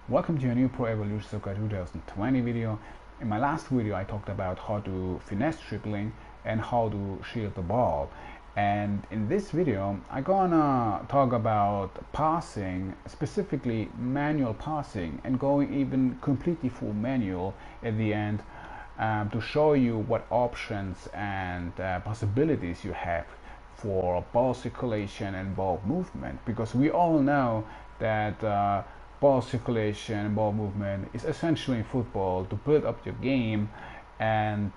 Welcome to a new Pro Evolution Soccer 2020 video. In my last video I talked about how to finesse dribbling and how to shield the ball. And in this video I'm gonna talk about passing, specifically manual passing, and going even completely full manual at the end to show you what options and possibilities you have for ball circulation and ball movement, because we all know that ball circulation and ball movement is essentially in football to build up your game, and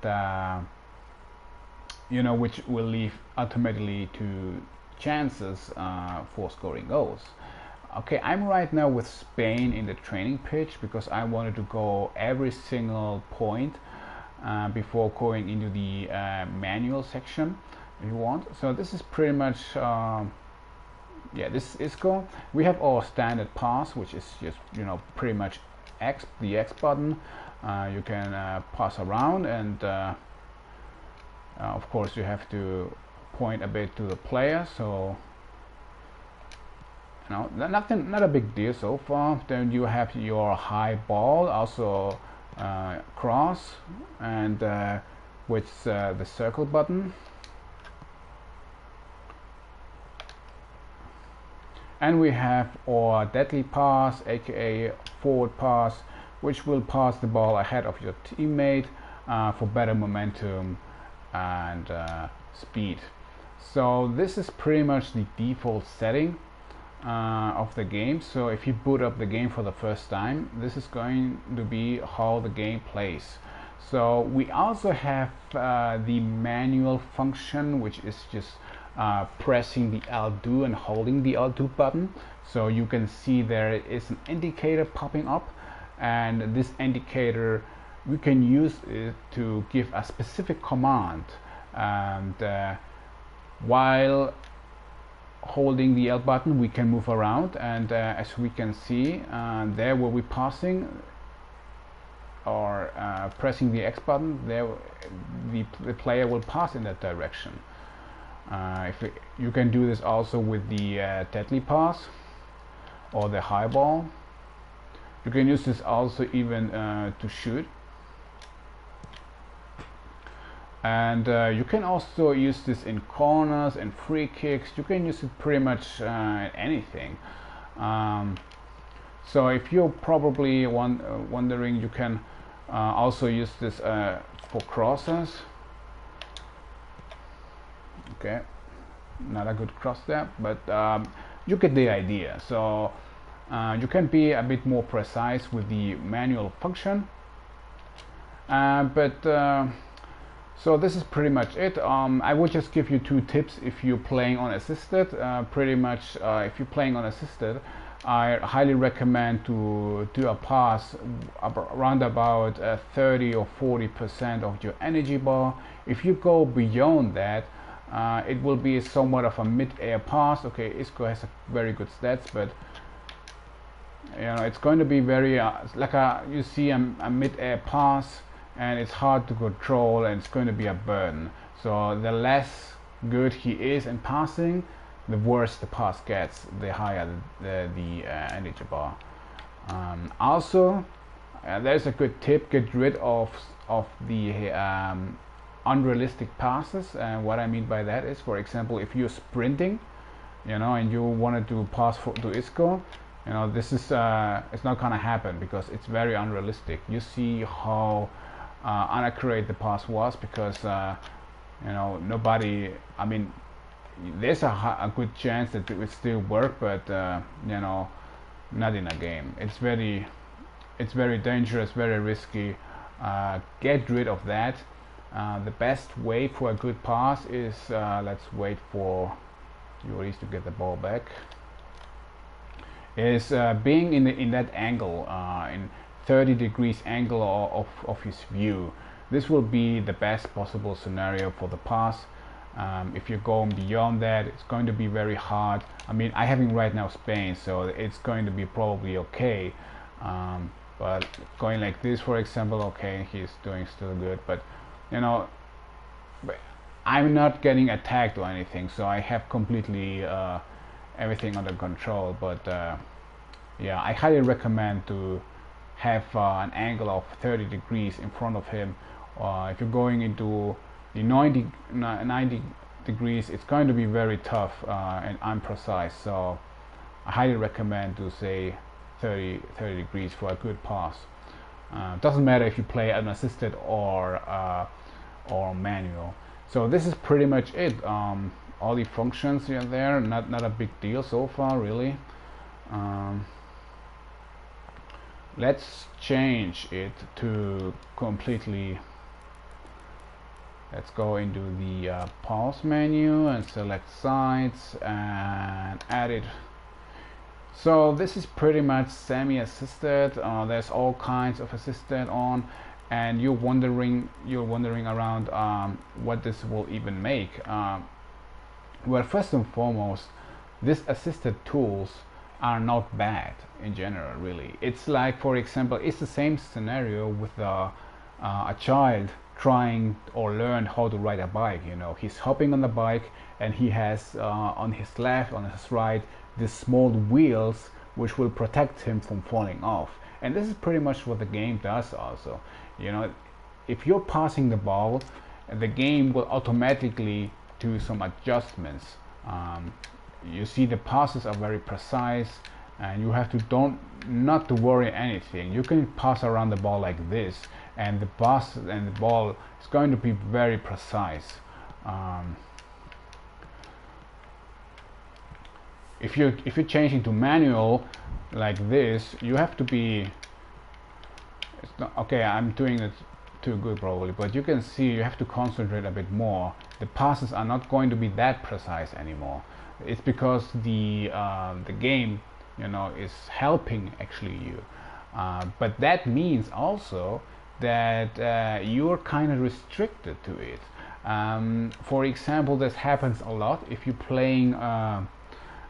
which will lead ultimately to chances for scoring goals. Okay, I'm right now with Spain in the training pitch because I wanted to go every single point before going into the manual section if you want. So this is pretty much this is cool. We have our standard pass, which is just pretty much the X button. You can pass around, and of course you have to point a bit to the player, so not a big deal so far. Then you have your high ball, also cross, and with the circle button. And we have our deadly pass, aka forward pass, which will pass the ball ahead of your teammate for better momentum and speed. So this is pretty much the default setting of the game. So if you boot up the game for the first time, this is going to be how the game plays. So we also have the manual function, which is just pressing the L2 and holding the L2 button. So you can see there is an indicator popping up, and this indicator we can use it to give a specific command, and while holding the L button we can move around, and as we can see there where we're passing or pressing the X button, there the player will pass in that direction. You can do this also with the deadly pass or the high ball. You can use this also even to shoot, and you can also use this in corners and free kicks. You can use it pretty much anything. So if you're probably wondering, you can also use this for crosses. Okay, not a good cross there, but you get the idea. So you can be a bit more precise with the manual function, so this is pretty much it. I would just give you two tips if you're playing on assisted. Pretty much if you're playing on assisted, I highly recommend to do a pass around about 30 or 40% of your energy bar. If you go beyond that, it will be somewhat of a mid-air pass. Okay, Isco has a very good stats, but it's going to be very like you see a mid-air pass, and it's hard to control, and it's going to be a burden. So the less good he is in passing, the worse the pass gets, the higher the energy bar. Also, there's a good tip: get rid of the unrealistic passes. And what I mean by that is, for example, if you're sprinting, and you wanted to pass to Isco, this is it's not gonna happen because it's very unrealistic. You see how inaccurate the pass was, because nobody, I mean, there's a good chance that it would still work, but not in a game. It's very dangerous, very risky. Get rid of that. The best way for a good pass is, let's wait for Lloris to get the ball back, is being in that angle, in 30 degrees angle of his view. This will be the best possible scenario for the pass. If you're going beyond that, it's going to be very hard. I mean, I having right now Spain, so it's going to be probably okay, but going like this, for example, okay, he's doing still good, but I'm not getting attacked or anything, so I have completely everything under control. But yeah, I highly recommend to have an angle of 30 degrees in front of him. If you're going into the 90 degrees, it's going to be very tough and imprecise. So I highly recommend to say 30 degrees for a good pass. Doesn't matter if you play an assisted or manual. So this is pretty much it. All the functions are there, not a big deal so far really. Let's change it to completely. Let's go into the pause menu and select sides and add it. So this is pretty much semi-assisted. There's all kinds of assisted on, and you're wondering around what this will even make. Well, first and foremost, these assisted tools are not bad in general, really. It's like, for example, it's the same scenario with a child trying or learn how to ride a bike. You know, he's hopping on the bike and he has on his left, on his right, these small wheels which will protect him from falling off. And this is pretty much what the game does also. You know, if you're passing the ball, the game will automatically do some adjustments. You see the passes are very precise, and you have to not to worry anything. You can pass around the ball like this, and the pass and the ball is going to be very precise. If you're changing to manual like this, you have to be. It's not okay. I'm doing it too good probably, but you can see you have to concentrate a bit more. The passes are not going to be that precise anymore. It's because the game, you know, is helping actually you. But that means also that you're kind of restricted to it. For example, this happens a lot if you're playing.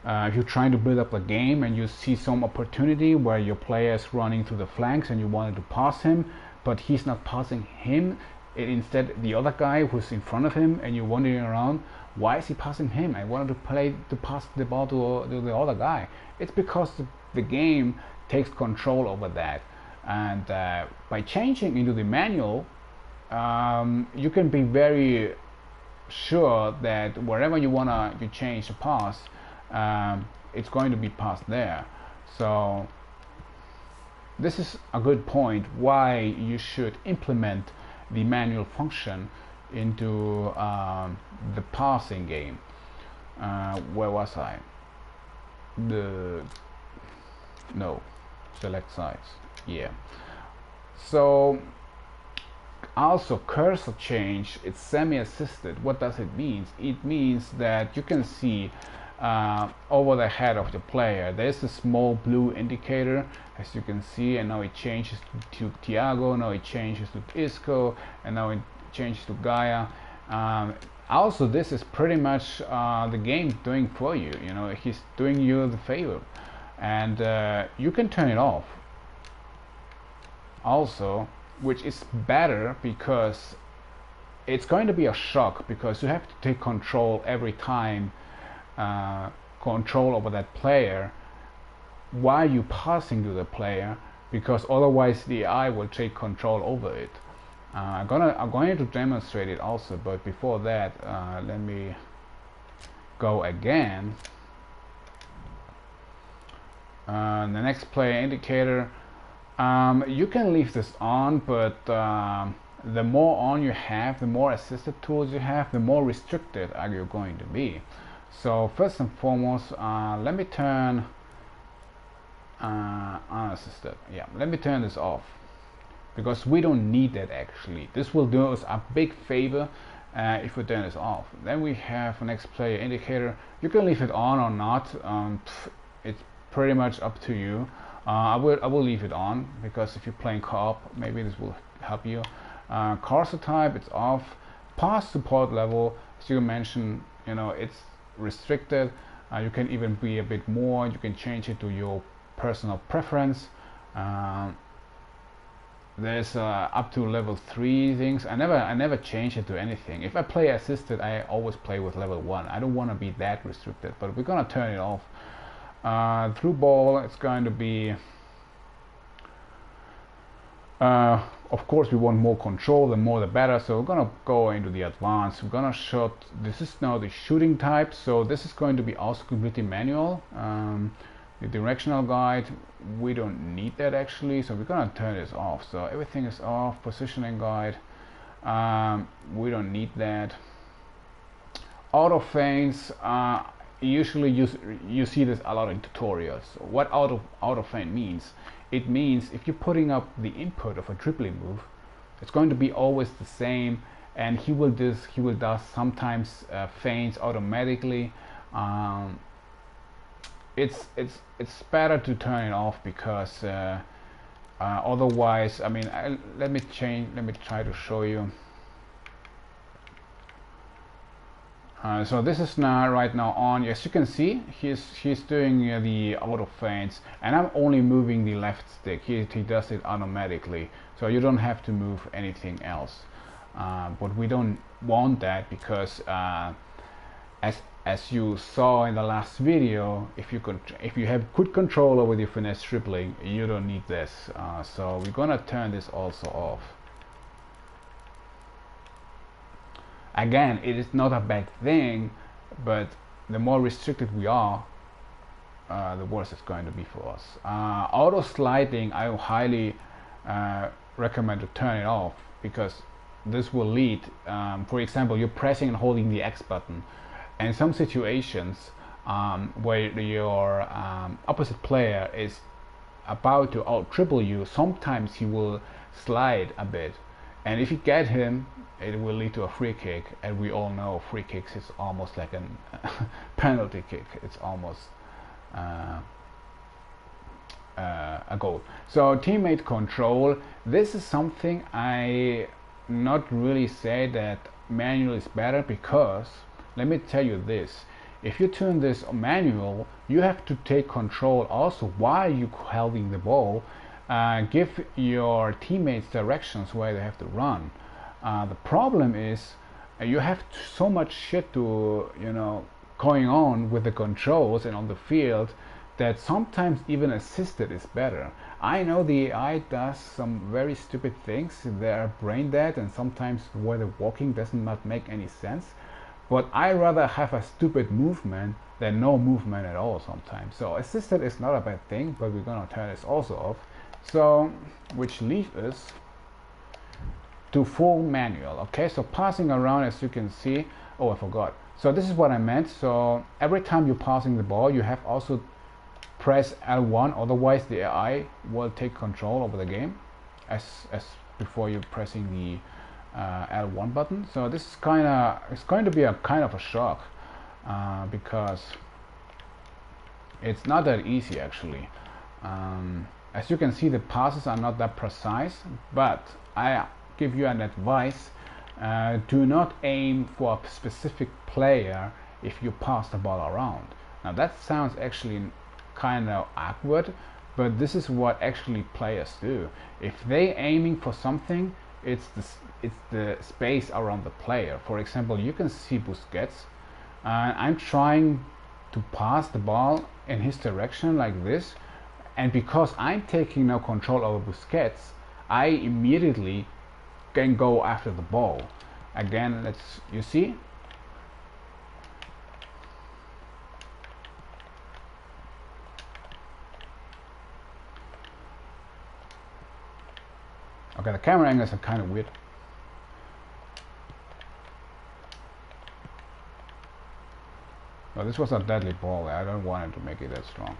If you're trying to build up a game and you see some opportunity where your player is running through the flanks and you wanted to pass him, but he's not passing him, instead the other guy who's in front of him, and you're wandering around, why is he passing him? I wanted to pass the ball to the other guy. It's because the game takes control over that, and by changing into the manual, you can be very sure that wherever you change the pass, it's going to be passed there. So this is a good point why you should implement the manual function into the passing game. Where was I? Select sides. Yeah. So also cursor change, it's semi-assisted. What does it mean? It means that you can see over the head of the player there's a small blue indicator, as you can see, and now it changes to Thiago, now it changes to Isco, and now it changes to Gaia. Also, this is pretty much the game doing for you. You know, he's doing you the favor, and you can turn it off also, which is better because it's going to be a shock, because you have to take control every time, control over that player while you passing to the player, because otherwise the AI will take control over it. I'm going to demonstrate it also, but before that, let me go again. The next player indicator, you can leave this on, but the more on you have, the more assisted tools you have, the more restricted are you going to be. So first and foremost, let me turn unassisted. Yeah, let me turn this off, because we don't need that actually. This will do us a big favor if we turn this off. Then we have next player indicator. You can leave it on or not. It's pretty much up to you. I will leave it on, because if you're playing co-op, maybe this will help you. Cursor type, it's off. Pass support level, as you mentioned, you know, it's restricted. You can even be a bit more. You can change it to your personal preference. There's up to level 3 things. I never change it to anything. If I play assisted, I always play with level 1. I don't want to be that restricted, but we're gonna turn it off. Through ball, it's going to be, of course, we want more control. The more the better. So we're gonna go into the advanced. We're gonna shoot. This is now the shooting type. So this is going to be also completely manual. The directional guide, we don't need that actually. So we're gonna turn this off. So everything is off. Positioning guide, we don't need that. Auto feints, usually you see this a lot in tutorials. So what auto feint means? It means if you're putting up the input of a dribbling move, it's going to be always the same, and he will do sometimes feints automatically. It's better to turn it off because otherwise, I mean, let me try to show you. So this is now right now on. As you can see, he's doing the auto feints, and I'm only moving the left stick. He does it automatically, so you don't have to move anything else. But we don't want that because as you saw in the last video, if you have good control over the finesse dribbling, you don't need this. So we're gonna turn this also off. Again, it is not a bad thing, but the more restricted we are, the worse it's going to be for us. Auto sliding, I highly recommend to turn it off because this will lead, for example, you're pressing and holding the X button, and some situations where your opposite player is about to out dribble you, sometimes he will slide a bit, and if you get him, it will lead to a free kick, and we all know free kicks is almost like a penalty kick. It's almost a goal. So teammate control, this is something I not really say that manual is better, because let me tell you this: if you turn this manual, you have to take control also while you holding the ball. Give your teammates directions where they have to run. The problem is you have so much shit to going on with the controls and on the field that sometimes even assisted is better. I know the AI does some very stupid things. They're brain dead, and sometimes where they're walking does not make any sense. But I rather have a stupid movement than no movement at all sometimes. So assisted is not a bad thing, but we're gonna turn this also off. So which leaves us to full manual. Okay, so passing around, as you can see, oh, I forgot. So this is what I meant. So every time you're passing the ball, you have also press L1, otherwise the AI will take control over the game as before you're pressing the L1 button. So this is it's going to be a kind of a shock because it's not that easy actually. As you can see, the passes are not that precise, but I give you an advice: do not aim for a specific player if you pass the ball around. Now that sounds actually kind of awkward, but this is what actually players do. If they aiming for something, it's the space around the player. For example, you can see Busquets, I'm trying to pass the ball in his direction like this, and because I'm taking no control over Busquets, I immediately can go after the ball. Again, you see? Okay, the camera angles are kind of weird. Well, this was a deadly ball. I don't want it to make it that strong.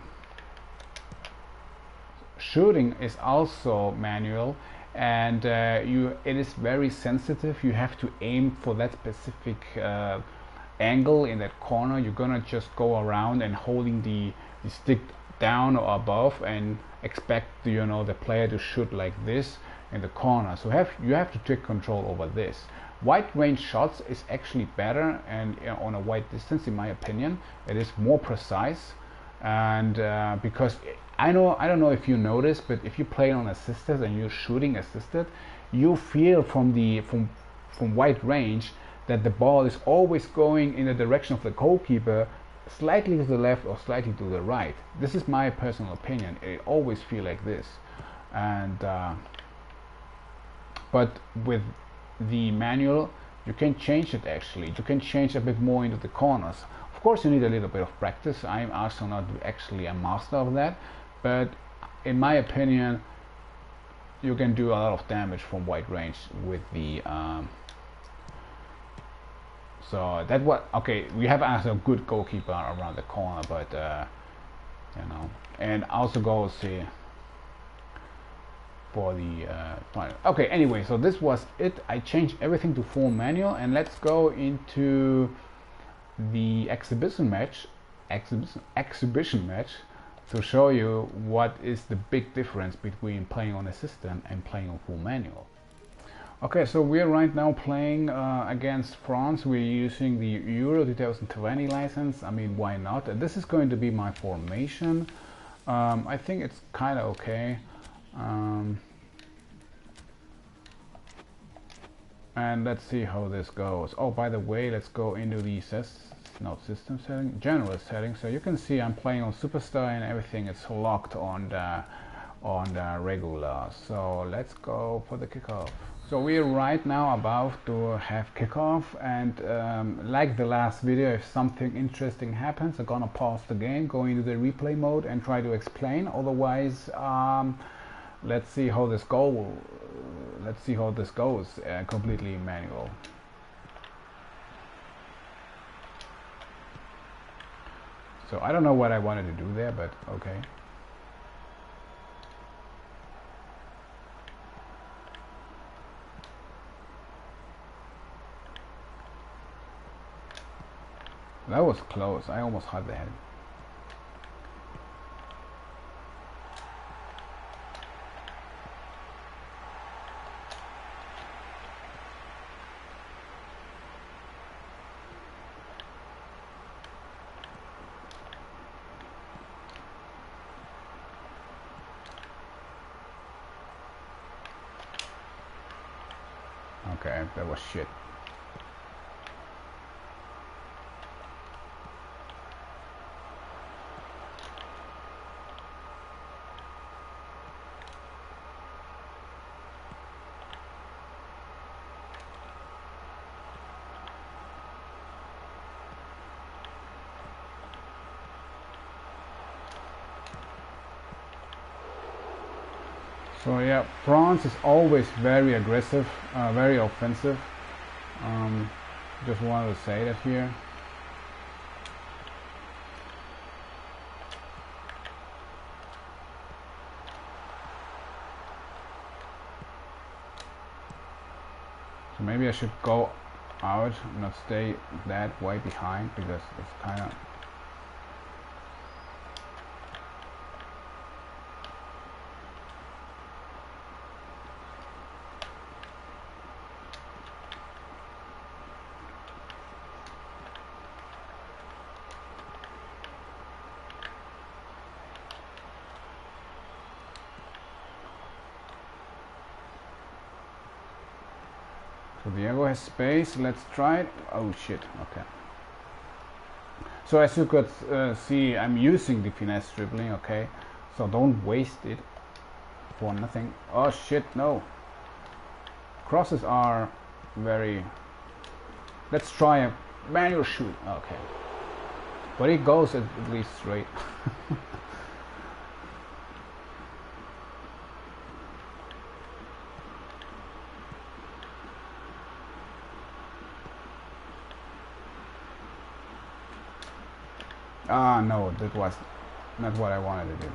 Shooting is also manual, and it is very sensitive. You have to aim for that specific angle in that corner. You're gonna just go around and holding the stick down or above and expect the player to shoot like this in the corner. So you have to take control over this. Wide range shots is actually better, and on a wide distance, in my opinion, it is more precise. And because I don't know if you notice, but if you play on assisted and you're shooting assisted, you feel from wide range that the ball is always going in the direction of the goalkeeper slightly to the left or slightly to the right. This is my personal opinion. It always feel like this, and but with the manual you can change it. Actually, you can change a bit more into the corners. Of course, you need a little bit of practice. I'm also not actually a master of that, but in my opinion, you can do a lot of damage from wide range with the. So that what okay. We have also a good goalkeeper around the corner, but you know, and also goes for the final. Okay. Anyway, so this was it. I changed everything to full manual, and let's go into the exhibition match to show you what is the big difference between playing on assistant and playing on full manual. Okay, so we're right now playing against France. We're using the Euro 2020 license. I mean, why not? And this is going to be my formation. I think it's kind of okay. And let's see how this goes. Oh, by the way, let's go into the system setting, general settings. So you can see I'm playing on superstar and everything is locked on the regular. So let's go for the kickoff. So we're right now about to have kickoff, and like the last video, if something interesting happens, I'm gonna pause the game, go into the replay mode and try to explain. Otherwise, let's see how this goes. Let's see how this goes. Completely manual. So I don't know what I wanted to do there, but okay. That was close. I almost had the head. Okay, that was shit. So yeah, France is always very aggressive, very offensive. Just wanted to say that here. So maybe I should go out and not stay that way behind, because it's kind of. So Diego has space. Let's try it. Oh shit. Okay. So as you could see, I'm using the finesse dribbling. Okay. So don't waste it for nothing. Oh shit. No. Crosses are very. Let's try a manual shoot. Okay. But it goes at least straight. Ah, no, that was not what I wanted to do.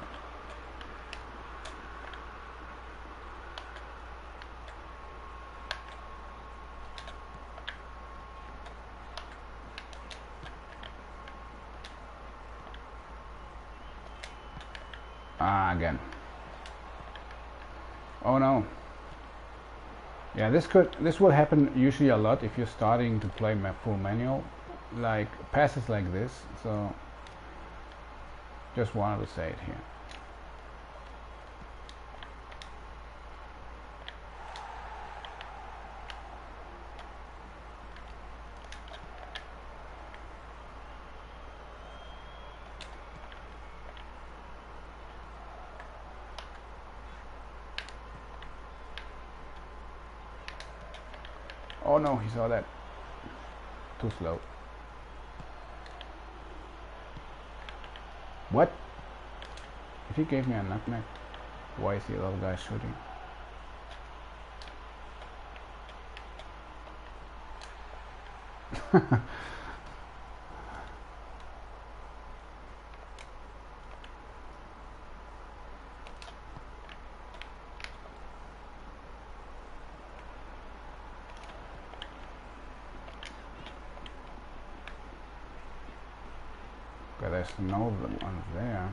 Ah, again. Oh no. Yeah, this will happen usually a lot if you're starting to play full manual, like passes like this. So just wanted to say it here. Oh no, he saw that. Too slow. What? If he gave me a nutmeg, why is the other guy shooting? Okay, there's no one there.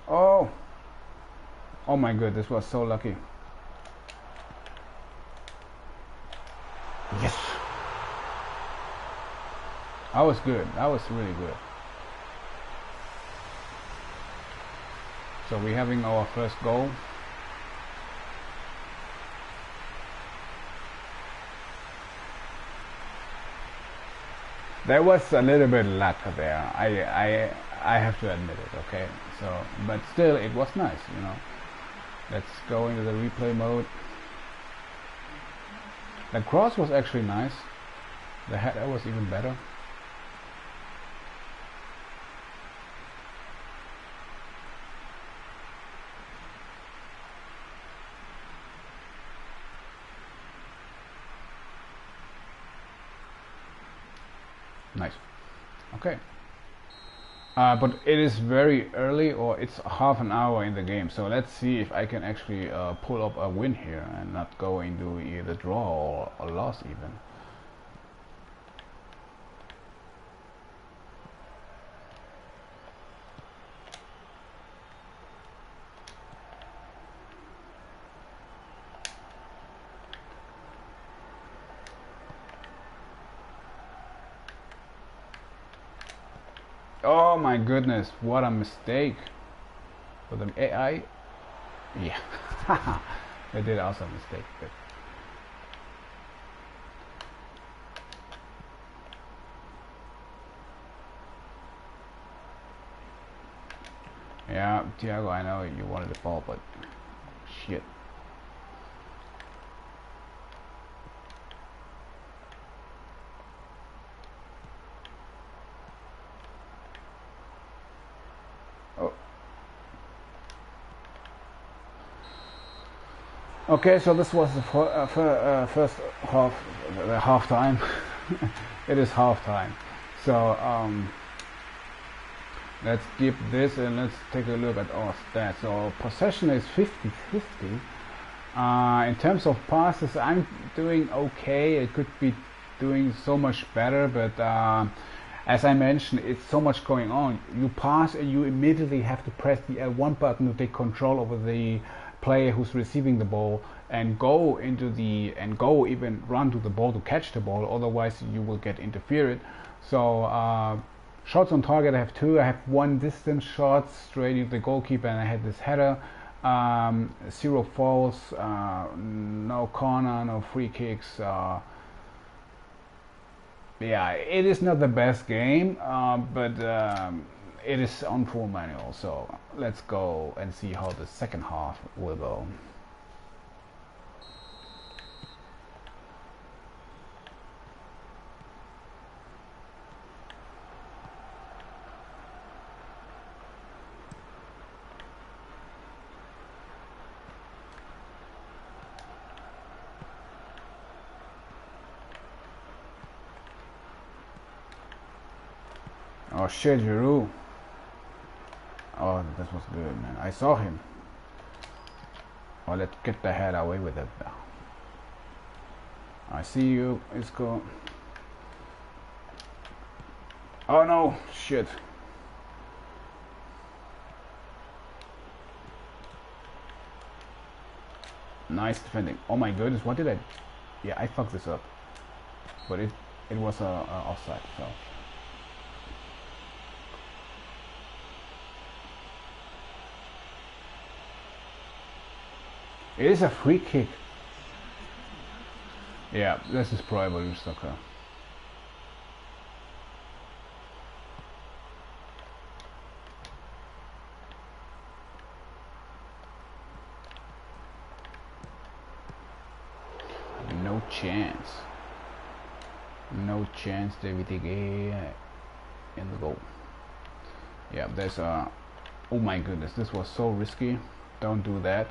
Oh! Oh my god, this was so lucky. Yes! That was good. That was really good. So we're having our first goal. There was a little bit of luck there. I have to admit it. Okay. So, but still, it was nice. You know. Let's go into the replay mode. The cross was actually nice. The header was even better. Nice. Okay. But it is very early, or it's half an hour in the game. So let's see if I can actually pull up a win here and not go into either draw or loss even. Oh my goodness, what a mistake for the AI. Yeah, they did also a mistake. But yeah, Thiago, I know you wanted the ball, but shit. Okay, so this was the first half, the half time. It is half time. So let's keep this and let's take a look at our stats. So possession is 50-50. In terms of passes, I'm doing okay. It could be doing so much better, but as I mentioned, it's so much going on. You pass and you immediately have to press the L1 button to take control over the player who's receiving the ball and go even run to the ball to catch the ball. Otherwise, you will get interfered. So shots on target, I have 2. I have 1 distance shot straight into the goalkeeper, and I had this header. 0 fouls, no corner, no free kicks. Yeah, it is not the best game, but it is on full manual. So let's go and see how the second half will go. Oh shit, Giroud. Oh, this was good, man. I saw him. Oh, let's get the head away with it. I see you, Isco. Oh no, shit. Nice defending. Oh my goodness, what did I... Yeah, I fucked this up. But it was a offside, so... It is a free kick. Yeah, this is Pro Evolution Soccer. chance. No chance, David De Gea in the goal. Yeah, there's a... Oh my goodness, this was so risky. Don't do that.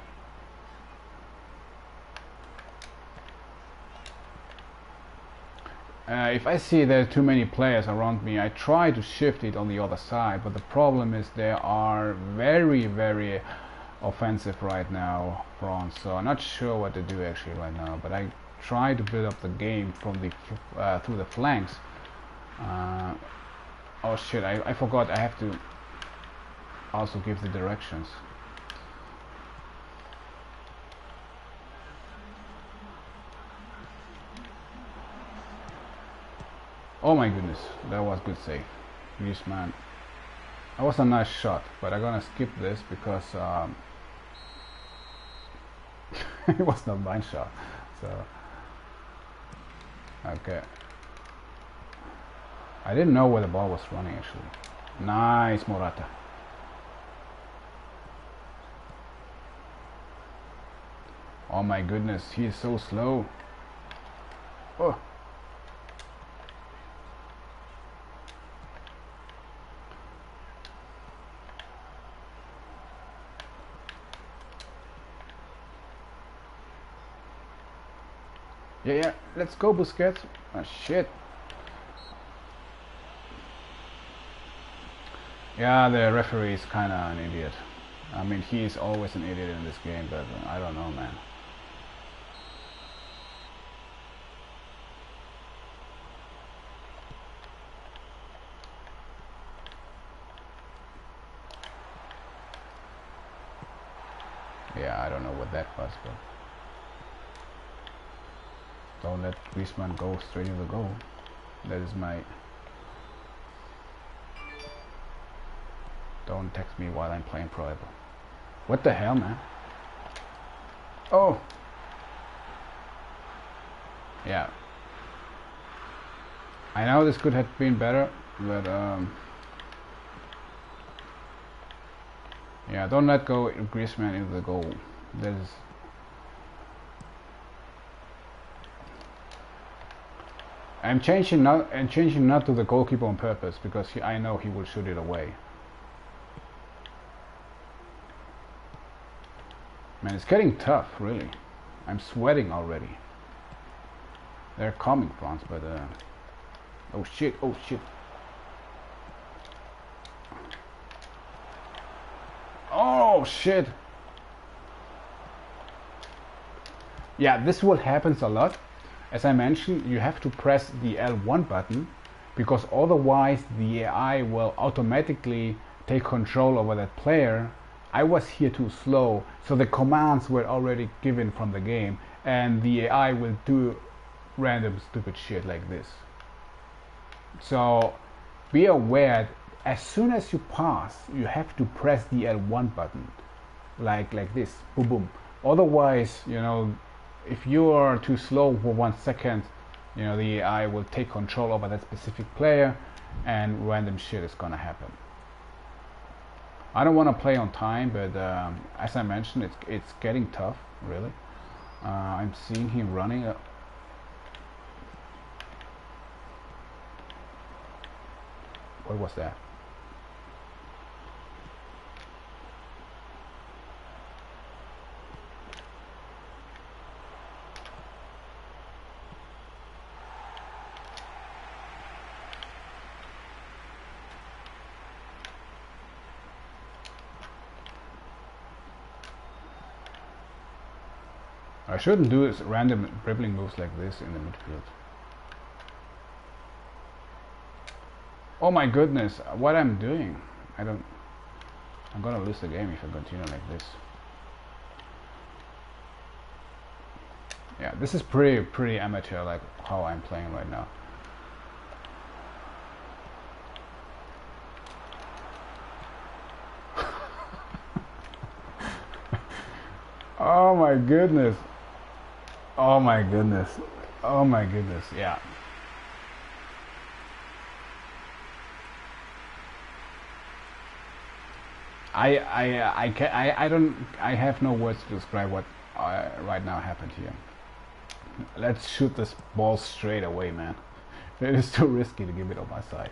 If I see there are too many players around me, I try to shift it on the other side, but the problem is they are very, very offensive right now, France. So I'm not sure what to do actually right now, but I try to build up the game from the through the flanks. Oh shit! I forgot. I have to also give the directions. Oh my goodness, that was good save. Yes, man. That was a nice shot, but I'm gonna skip this because it was not my shot. So okay. I didn't know where the ball was running actually. Nice, Morata. Oh my goodness, he is so slow. Oh. Yeah, let's go, Busquets. Oh, shit. Yeah, the referee is kind of an idiot. I mean, he is always an idiot in this game, but I don't know, man. Yeah, I don't know what that was, but... Don't let Griezmann go straight in the goal. That is my... Don't text me while I'm playing Pro Evo. What the hell, man? Oh! Yeah. I know this could have been better, but yeah, don't let go Griezmann into the goal. That is... I'm changing not to the goalkeeper on purpose because I know he will shoot it away. Man, it's getting tough, really. I'm sweating already. They're coming, France, but oh shit! Oh shit! Oh shit! Yeah, this will happen a lot. As I mentioned, you have to press the L1 button because otherwise the AI will automatically take control over that player. I was here too slow, so the commands were already given from the game and the AI will do random stupid shit like this. So be aware, as soon as you pass, you have to press the L1 button like this, boom boom. Otherwise, you know, if you are too slow for 1 second, you know, the AI will take control over that specific player and random shit is gonna happen. I don't want to play on time, but as I mentioned, it's getting tough, really. I'm seeing him running. What was that? I shouldn't do random dribbling moves like this in the midfield. Oh my goodness, what I'm doing? I'm gonna lose the game if I continue like this. Yeah, this is pretty amateur, like how I'm playing right now. Oh my goodness. Oh my goodness. Oh my goodness. Yeah. I have no words to describe what right now happened here. Let's shoot this ball straight away, man. It is too risky to give it on my side.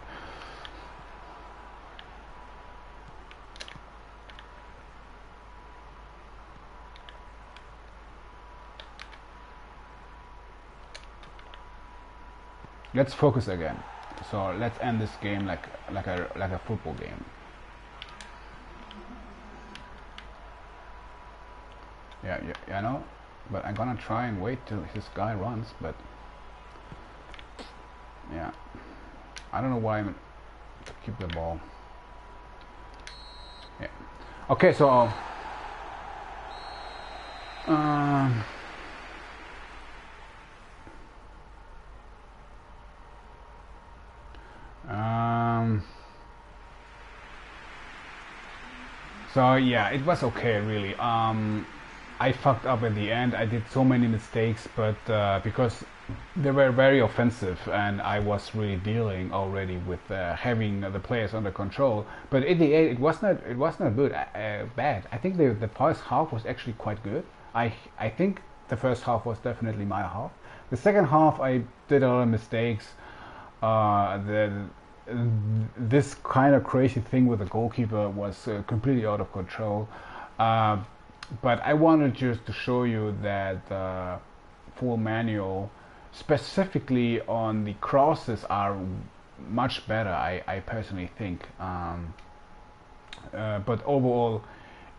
Let's focus again. So let's end this game like a football game. Yeah, I know, but I'm gonna try and wait till this guy runs. But yeah, I don't know why I'm to keep the ball. Yeah. Okay, so so yeah, it was okay, really. I fucked up at the end. I did so many mistakes, but because they were very offensive, and I was really dealing already with having the players under control. But in the end, it was not good, bad. I think the first half was actually quite good. I think the first half was definitely my half. The second half, I did a lot of mistakes. This kind of crazy thing with the goalkeeper was completely out of control. But I wanted just to show you that full manual, specifically on the crosses, are much better. I personally think. But overall,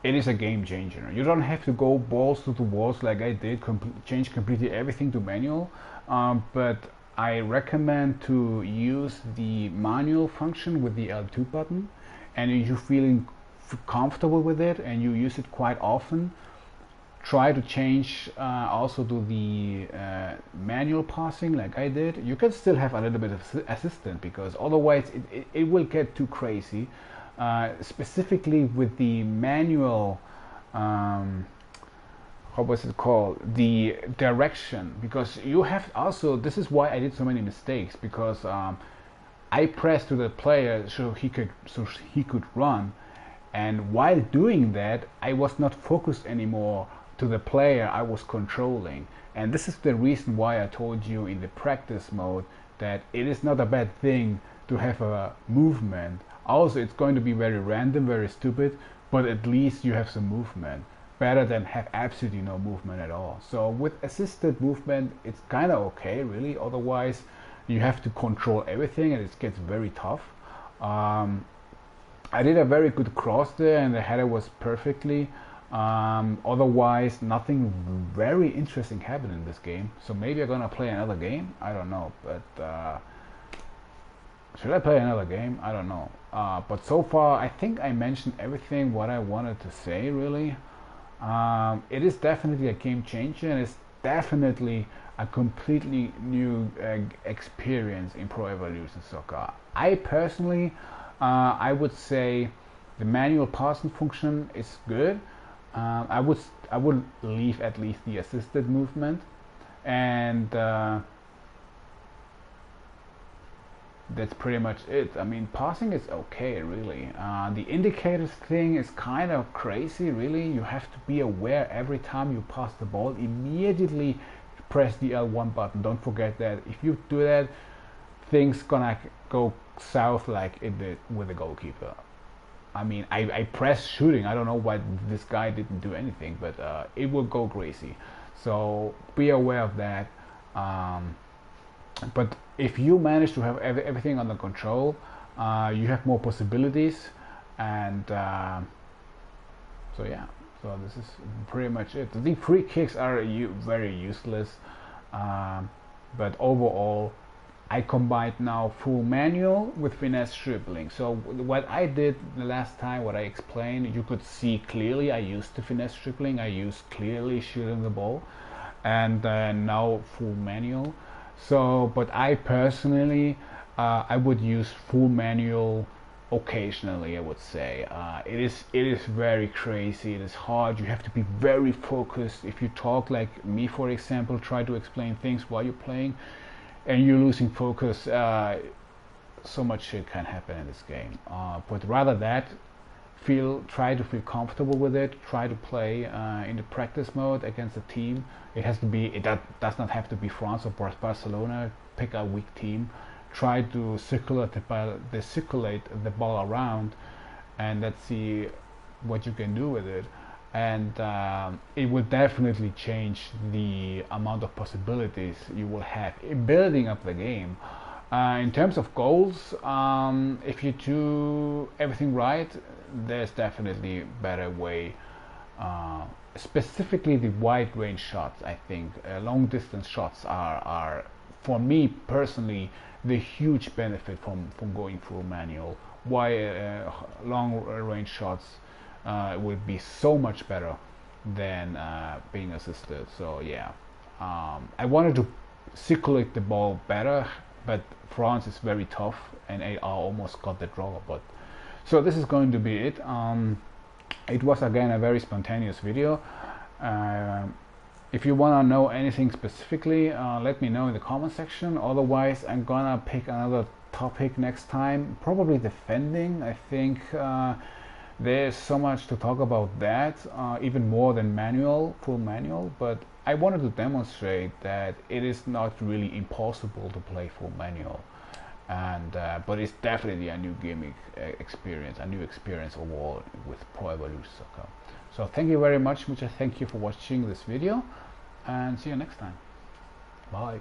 it is a game changer. You don't have to go balls to the walls like I did, change completely everything to manual. But I recommend to use the manual function with the L2 button, and if you're feeling comfortable with it and you use it quite often, try to change also to the manual passing like I did. You can still have a little bit of assistant, because otherwise it will get too crazy, specifically with the manual how was it called, the direction, because you have also, this is why I did so many mistakes, because I pressed to the player so he could run, and while doing that I was not focused anymore to the player I was controlling. And this is the reason why I told you in the practice mode that it is not a bad thing to have a movement. Also, it's going to be very random, very stupid, but at least you have some movement, better than have absolutely no movement at all. So with assisted movement, it's kind of okay, really. Otherwise, you have to control everything, and it gets very tough. I did a very good cross there, and the header was perfectly. Otherwise, nothing very interesting happened in this game. So maybe I'm gonna play another game. I don't know, but should I play another game? I don't know. But so far, I think I mentioned everything what I wanted to say, really. It is definitely a game changer, and it's definitely a completely new experience in Pro Evolution Soccer. I personally, I would say the manual passing function is good. I would leave at least the assisted movement, and that's pretty much it. I mean, passing is okay, really. The indicators thing is kind of crazy, really. You have to be aware every time you pass the ball, immediately press the L1 button. Don't forget that. If you do that, things gonna go south like it did with the goalkeeper. I mean, I pressed shooting. I don't know why this guy didn't do anything, but it will go crazy. So be aware of that. But if you manage to have everything under control, you have more possibilities, and so yeah. So this is pretty much it. The free kicks are very useless, but overall, I combined now full manual with finesse dribbling. So what I did the last time, what I explained, you could see clearly I used the finesse dribbling, I used clearly shooting the ball, and now full manual. So, but I personally, I would use full manual occasionally, I would say. It is very crazy, it is hard, you have to be very focused. If you talk like me, for example, try to explain things while you're playing, and you're losing focus, so much shit can happen in this game. But rather that, try to feel comfortable with it, try to play in the practice mode against a team. It has to be, does not have to be France or Barcelona. Pick a weak team, try to circulate the ball around, and let's see what you can do with it. And it will definitely change the amount of possibilities you will have in building up the game. In terms of goals, if you do everything right, there's definitely better way. Specifically the wide range shots, I think long distance shots are for me personally the huge benefit from going through manual. Why long range shots would be so much better than being assisted. So yeah, I wanted to circulate the ball better, but France is very tough, and AR almost got the draw. But so this is going to be it. It was again a very spontaneous video. If you want to know anything specifically, let me know in the comment section. Otherwise, I'm gonna pick another topic next time, probably defending. I think there's so much to talk about that, even more than full manual, but I wanted to demonstrate that it is not really impossible to play full manual, and but it's definitely a new gaming experience, a new experience overall with Pro Evolution Soccer. So thank you very much, thank you for watching this video, and see you next time. Bye.